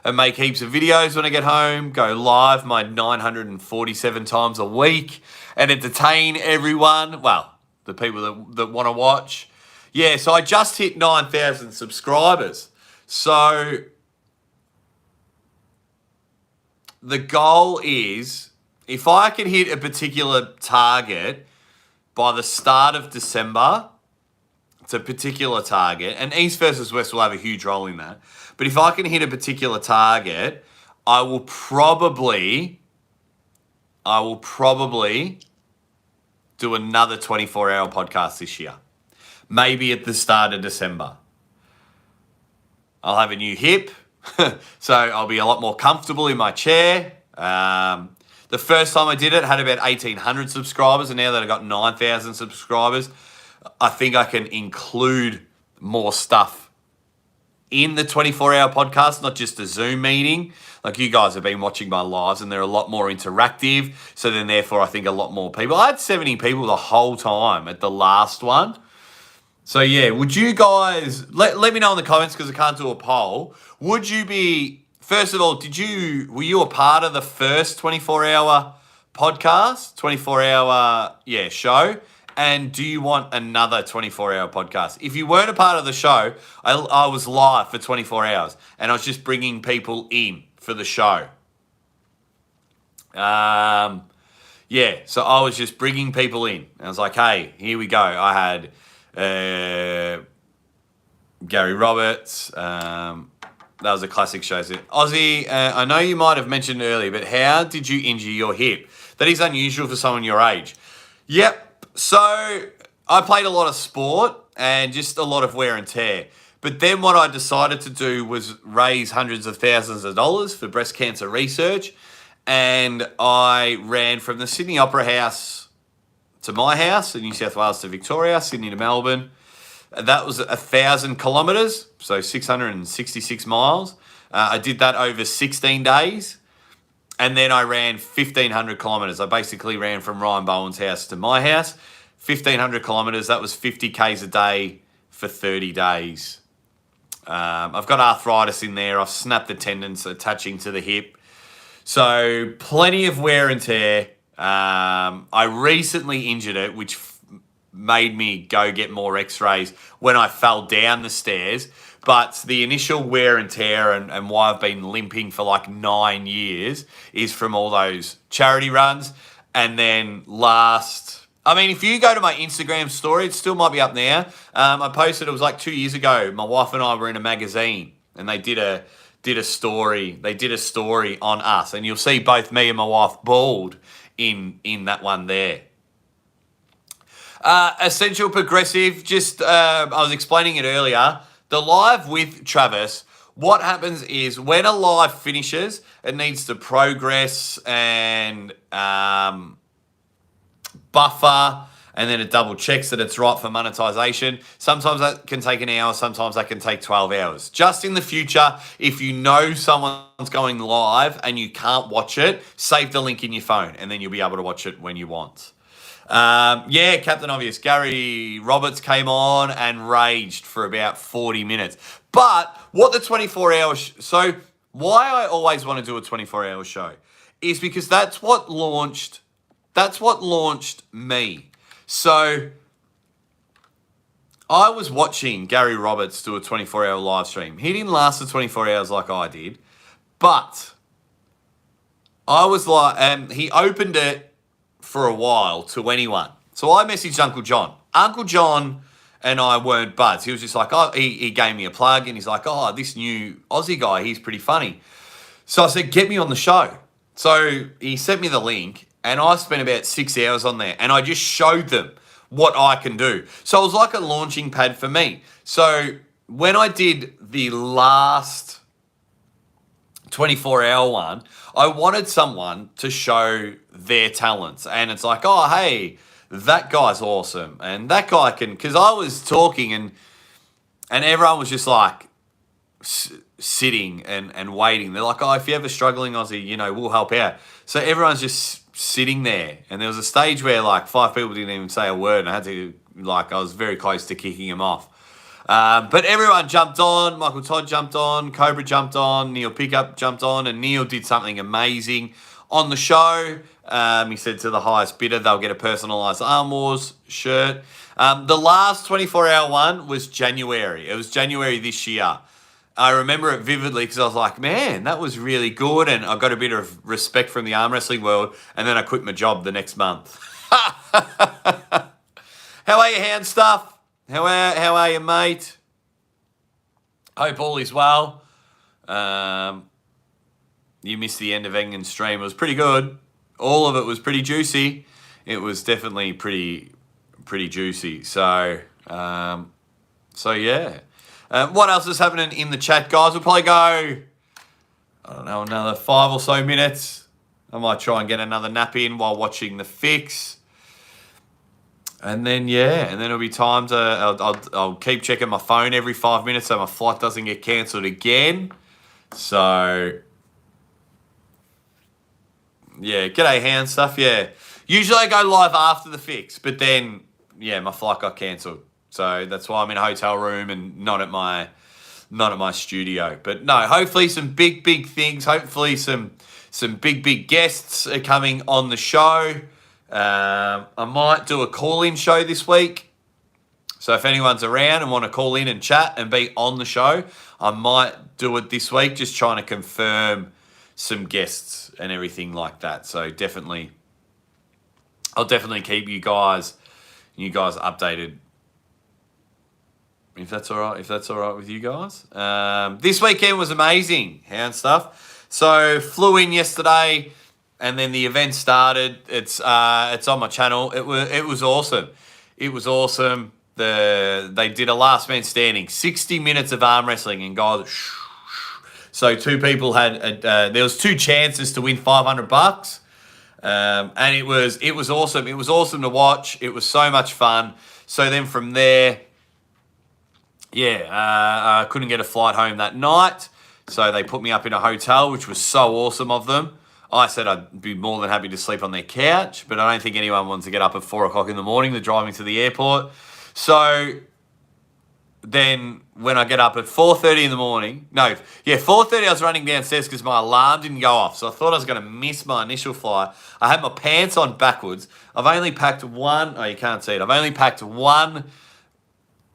and make heaps of videos when I get home, go live my 947 times a week and entertain everyone. Well, the people that want to watch. Yeah, so I just hit 9,000 subscribers. So the goal is, if I can hit a particular target by the start of December, it's a particular target, and East versus West will have a huge role in that. But if I can hit a particular target, I will probably do another 24-hour podcast this year. Maybe at the start of December. I'll have a new hip, so I'll be a lot more comfortable in my chair. The first time I did it, had about 1,800 subscribers, and now that I've got 9,000 subscribers, I think I can include more stuff in the 24-hour podcast, not just a Zoom meeting. Like, you guys have been watching my lives and they're a lot more interactive. So then therefore I think a lot more people. I had 70 people the whole time at the last one. So yeah, would you guys, let me know in the comments because I can't do a poll. Would you be, first of all, were you a part of the first 24-hour podcast, 24-hour, show? And do you want another 24-hour podcast? If you weren't a part of the show, I was live for 24 hours and I was just bringing people in for the show. So I was just bringing people in. I was like, hey, here we go. I had Gary Roberts. That was a classic show. Ozzy, I know you might have mentioned earlier, but how did you injure your hip? That is unusual for someone your age. Yep. So I played a lot of sport and just a lot of wear and tear. But then what I decided to do was raise hundreds of thousands of dollars for breast cancer research. And I ran from the Sydney Opera House to my house in New South Wales to Victoria, Sydney to Melbourne. That was 1,000 kilometres, so 666 miles. I did that over 16 days. And then I ran 1,500 kilometres. I basically ran from Ryan Bowen's house to my house. 1,500 kilometres. That was 50 Ks a day for 30 days. I've got arthritis in there. I've snapped the tendons attaching to the hip. So plenty of wear and tear. I recently injured it, which made me go get more x-rays when I fell down the stairs. But the initial wear and tear and why I've been limping for like 9 years is from all those charity runs. And then if you go to my Instagram story, it still might be up now. I posted, it was like 2 years ago. My wife and I were in a magazine and they did a story. They did a story on us. And you'll see both me and my wife bald in that one there. Essential Progressive, just I was explaining it earlier. The live with Travis, what happens is when a live finishes, it needs to progress and buffer, and then it double checks that it's right for monetization. Sometimes that can take an hour, sometimes that can take 12 hours. Just in the future, if you know someone's going live and you can't watch it, save the link in your phone and then you'll be able to watch it when you want. Captain Obvious, Gary Roberts came on and raged for about 40 minutes. But what the 24-hour... so why I always want to do a 24-hour show is because that's what launched me. So I was watching Gary Roberts do a 24-hour live stream. He didn't last the 24 hours like I did, but I was like, he opened it for a while to anyone. So I messaged Uncle John. Uncle John and I weren't buds. He was just like, he gave me a plug and he's like, this new Aussie guy, he's pretty funny. So I said, get me on the show. So he sent me the link and I spent about 6 hours on there and I just showed them what I can do. So it was like a launching pad for me. So when I did the last 24-hour one, I wanted someone to show their talents. And it's like, hey, that guy's awesome. And that guy can... because I was talking and everyone was just like sitting and waiting. They're like, if you're ever struggling, Aussie, we'll help out. So everyone's just sitting there. And there was a stage where like 5 people didn't even say a word. And I had to, I was very close to kicking him off. But everyone jumped on. Michael Todd jumped on. Cobra jumped on. Neil Pickup jumped on. And Neil did something amazing on the show. He said to the highest bidder, they'll get a personalised Arm Wars shirt. The last 24-hour one was January. It was January this year. I remember it vividly because I was like, man, that was really good. And I got a bit of respect from the arm wrestling world. And then I quit my job the next month. How are you, Hand Stuff? How are you, mate? Hope all is well. You missed the end of Engen's stream. It was pretty good. All of it was pretty juicy. It was definitely pretty juicy. So yeah. What else is happening in the chat, guys? We'll probably go, I don't know, another 5 or so minutes. I might try and get another nap in while watching the fix. And then it'll be time to... I'll keep checking my phone every 5 minutes so my flight doesn't get cancelled again. So, yeah, g'day, Hand Stuff, yeah. Usually I go live after the fix, but then, my flight got cancelled. So that's why I'm in a hotel room and not at my studio. But no, hopefully some big things. Hopefully some big guests are coming on the show. I might do a call-in show this week. So if anyone's around and want to call in and chat and be on the show, I might do it this week, just trying to confirm some guests and everything like that. So I'll definitely keep you guys updated. If that's all right with you guys. This weekend was amazing, Hand Stuff. So flew in yesterday, and then the event started. It's on my channel. It was awesome. It was awesome. They did a last man standing, 60 minutes of arm wrestling, and guys. So 2 people had. There was 2 chances to win $500, and it was awesome. It was awesome to watch. It was so much fun. So then from there. I couldn't get a flight home that night, so they put me up in a hotel, which was so awesome of them. I said I'd be more than happy to sleep on their couch, but I don't think anyone wants to get up at 4 o'clock in the morning. They're driving to the airport. So then when I get up at 4:30 in the morning, 4:30 I was running downstairs because my alarm didn't go off, so I thought I was going to miss my initial flight. I had my pants on backwards. I've only packed one, you can't see it, I've only packed one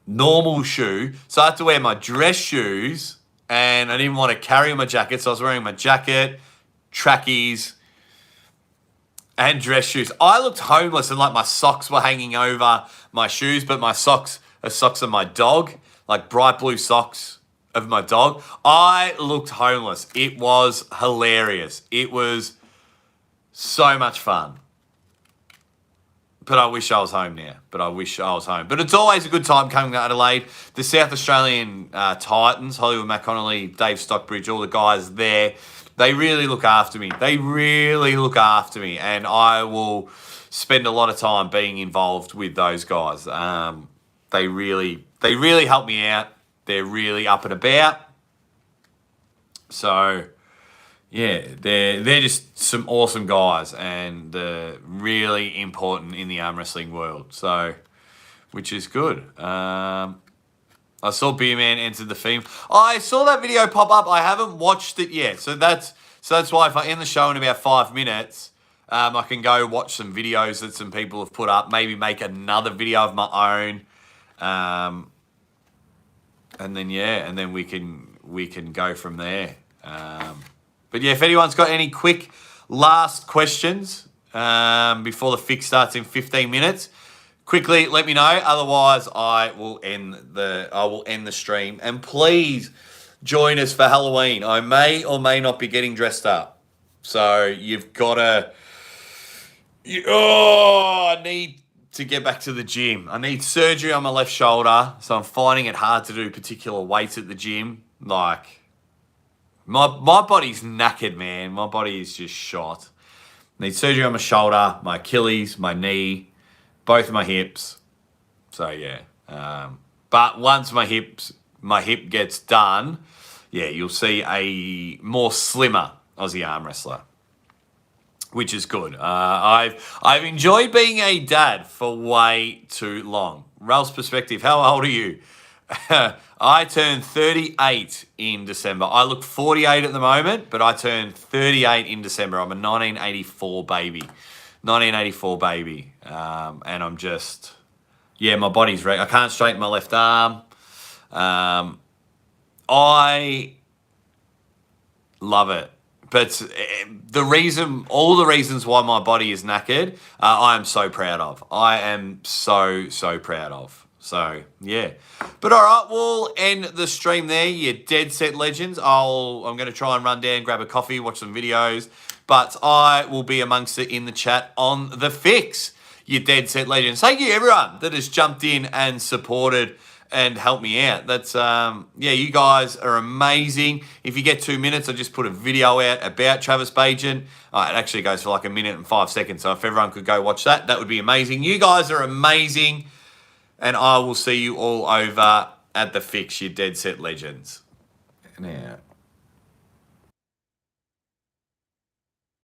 normal shoe, so I had to wear my dress shoes, and I didn't want to carry my jacket, so I was wearing my jacket, trackies, and dress shoes. I looked homeless, and like my socks were hanging over my shoes, but my socks are socks of my dog, like bright blue socks of my dog. I looked homeless. It was hilarious. It was so much fun. But I wish I was home now. But it's always a good time coming to Adelaide. The South Australian Titans, Hollywood McConnelly, Dave Stockbridge, all the guys there, they really look after me. And I will spend a lot of time being involved with those guys. They really help me out. They're really up and about. So, yeah, they're just some awesome guys and really important in the arm wrestling world. So, which is good. I saw Beer Man entered the theme. I saw that video pop up. I haven't watched it yet. So that's why if I end the show in about 5 minutes, I can go watch some videos that some people have put up. Maybe make another video of my own. And then we can go from there. But yeah, if anyone's got any quick last questions before the fix starts in 15 minutes, quickly let me know. Otherwise, I will end the stream. And please join us for Halloween. I may or may not be getting dressed up. So you've got to... I need to get back to the gym. I need surgery on my left shoulder, so I'm finding it hard to do particular weights at the gym. Like, my body's knackered, man. My body is just shot. I need surgery on my shoulder, my Achilles, my knee, both of my hips. So, yeah. But once my hip gets done, yeah, you'll see a more slimmer Aussie arm wrestler, which is good. I've enjoyed being a dad for way too long. Ralph's perspective, how old are you? I turned 38 in December. I look 48 at the moment, but I turned 38 in December. I'm a 1984 baby. And I'm just, yeah, my body's wrecked. I can't straighten my left arm. I love it. But all the reasons why my body is knackered, I am so proud of. I am so proud of. So, yeah. But all right, we'll end the stream there. You dead set legends. I'm going to try and run down, grab a coffee, watch some videos. But I will be amongst it in the chat on the fix. You dead set legends. Thank you, everyone that has jumped in and supported and help me out. That's, you guys are amazing. If you get 2 minutes, I just put a video out about Travis Bagent. It actually goes for like 1 minute and 5 seconds. So if everyone could go watch that, that would be amazing. You guys are amazing. And I will see you all over at the fix, you dead set legends. Now.